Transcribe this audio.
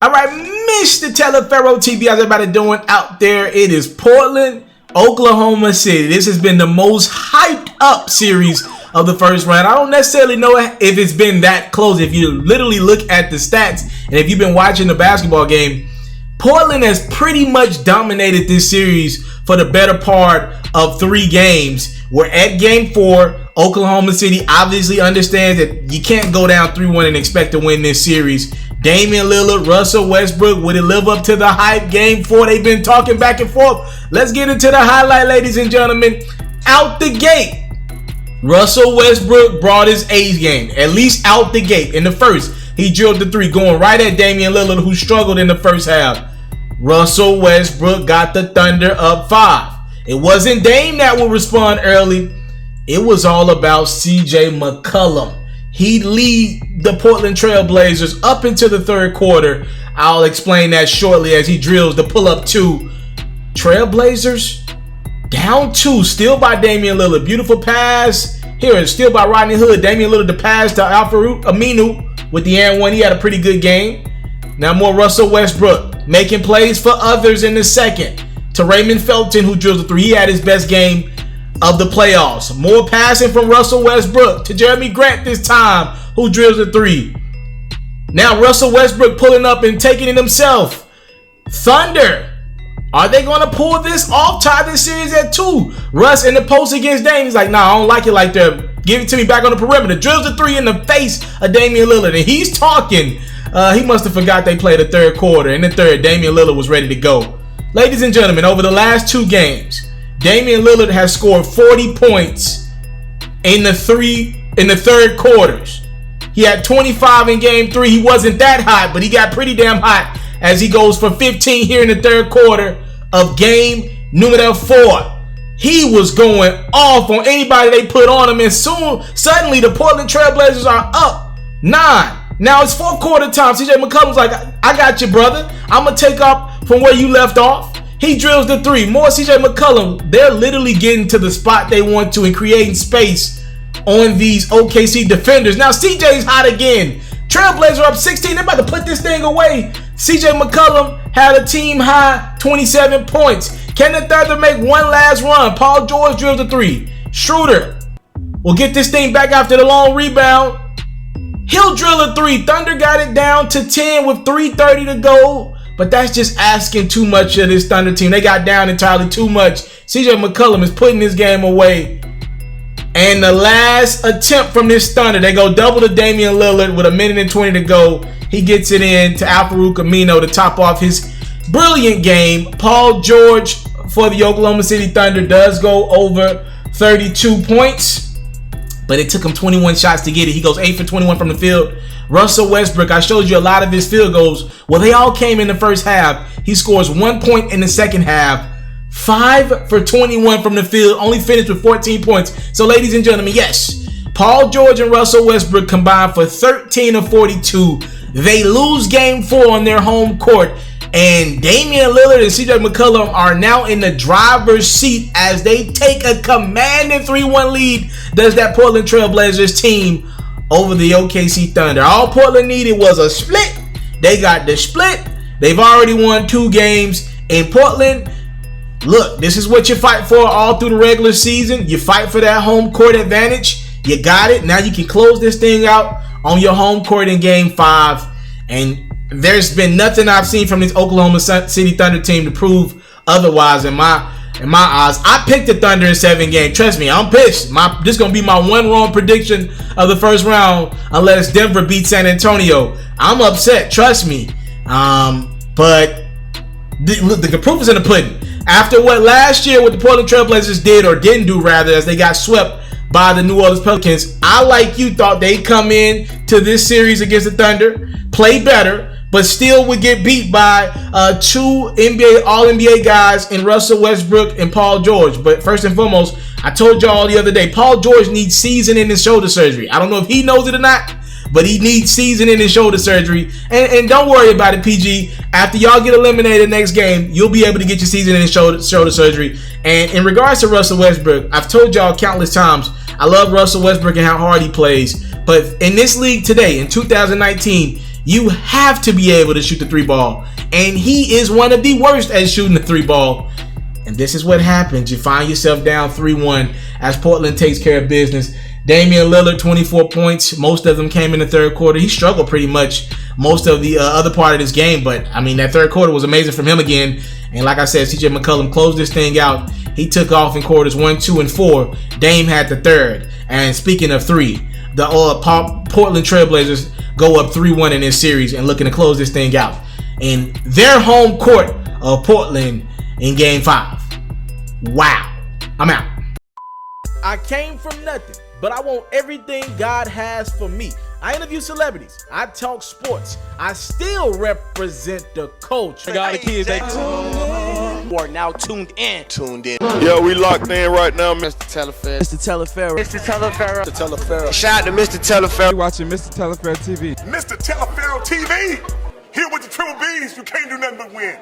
All right, Mr. Taliaferro TV, how's everybody doing out there? It is Portland, Oklahoma City. This has been the most hyped up series of the first round. I don't necessarily know if it's been that close. If you literally look at the stats and if you've been watching the basketball game, Portland has pretty much dominated this series for the better part of 3 games. We're at game 4. Oklahoma City obviously understands that you can't go down 3-1 and expect to win this series. Damian Lillard, Russell Westbrook, would it live up to the hype? Game 4, they've been talking back and forth. Let's get into the highlight, ladies and gentlemen. Out the gate, Russell Westbrook brought his A's game, at least out the gate. In the first, he drilled the 3, going right at Damian Lillard, who struggled in the first half. Russell Westbrook got the Thunder up 5. It wasn't Dame that would respond early. It was all about CJ McCollum. He'd lead the Portland Trailblazers up into the third quarter. I'll explain that shortly as he drills the pull-up 2. Trailblazers down 2, still by Damian Lillard. Beautiful pass. Here, still by Rodney Hood. Damian Lillard, the pass to Al-Farouq Aminu with the and 1. He had a pretty good game. Now more Russell Westbrook making plays for others in the second. To Raymond Felton, who drills the 3. He had his best game of the playoffs. More passing from Russell Westbrook to Jeremy Grant this time, who drills the 3. Now Russell Westbrook pulling up and taking it himself. Thunder, are they going to pull this off? Tie this series at 2. Russ in the post against Dame. He's like, nah, I don't like it like that. Give it to me back on the perimeter. Drills the 3 in the face of Damian Lillard. And he's talking. He must have forgot they played the third quarter. In the third, Damian Lillard was ready to go. Ladies and gentlemen, over the last 2 games, Damian Lillard has scored 40 points in the third quarters. He had 25 in game 3. He wasn't that hot, but he got pretty damn hot as he goes for 15 here in the third quarter of game numero 4. He was going off on anybody they put on him, and suddenly the Portland Trailblazers are up 9. Now it's fourth quarter time. CJ McCollum's like, I got you, brother. I'm going to take up from where you left off. He drills the 3. More CJ McCollum. They're literally getting to the spot they want to and creating space on these OKC defenders. Now CJ's hot again. Trailblazers up 16. They're about to put this thing away. CJ McCollum had a team high 27 points. Can the Thunder make one last run? Paul George drills the 3. Schroeder will get this thing back after the long rebound. He'll drill a 3. Thunder got it down to 10 with 3:30 to go. But that's just asking too much of this Thunder team. They got down entirely too much. CJ McCollum is putting this game away. And the last attempt from this Thunder, they go double to Damian Lillard with 1:20 to go. He gets it in to Al-Farouq Aminu to top off his brilliant game. Paul George for the Oklahoma City Thunder does go over 32 points. But it took him 21 shots to get it. He goes 8 for 21 from the field. Russell Westbrook, I showed you a lot of his field goals. Well, they all came in the first half. He scores 1 point in the second half. 5 for 21 from the field. Only finished with 14 points. So, ladies and gentlemen, yes, Paul George and Russell Westbrook combined for 13 of 42. They lose game 4 on their home court. And Damian Lillard and CJ McCollum are now in the driver's seat as they take a commanding 3-1 lead. Does that Portland Trailblazers team over the OKC Thunder. All Portland needed was a split. They got the split. They've already won 2 games in Portland. Look, this is what you fight for all through the regular season. You fight for that home court advantage. You got it. Now you can close this thing out on your home court in game 5. And there's been nothing I've seen from this Oklahoma City Thunder team to prove otherwise in my eyes. I picked the Thunder in 7 games. Trust me, I'm pissed. This is going to be my one wrong prediction of the first round unless Denver beats San Antonio. I'm upset. Trust me. But the proof is in the pudding. After what last year what the Portland Trailblazers did or didn't do rather as they got swept by the New Orleans Pelicans, I, like you, thought they'd come in to this series against the Thunder, play better, but still would get beat by 2 NBA All-NBA guys in Russell Westbrook and Paul George. But first and foremost, I told y'all the other day, Paul George needs seasoning and shoulder surgery. I don't know if he knows it or not, but he needs seasoning and shoulder surgery. And don't worry about it, PG. After y'all get eliminated next game, you'll be able to get your seasoning and shoulder surgery. And in regards to Russell Westbrook, I've told y'all countless times, I love Russell Westbrook and how hard he plays. But in this league today, in 2019, You have to be able to shoot the 3 ball. And he is one of the worst at shooting the 3 ball. And this is what happens. You find yourself down 3-1 as Portland takes care of business. Damian Lillard, 24 points. Most of them came in the third quarter. He struggled pretty much most of the other part of this game. But, I mean, that third quarter was amazing from him again. And like I said, CJ McCollum closed this thing out. He took off in quarters 1, 2, and 4. Dame had the third. And speaking of 3, the Portland Trailblazers go up 3-1 in this series and looking to close this thing out in their home court of Portland in Game 5. Wow. I'm out. I came from nothing, but I want everything God has for me. I interview celebrities. I talk sports. I still represent the culture. I got the kids. They are now tuned in. Yo, we locked in right now, Mr. Mr.Taliaferro. Shout out to Mr. Taliaferro. You're watching Mr.Taliaferro TV. Mr. Taliaferro TV. Here with the Triple B's. You can't do nothing but win.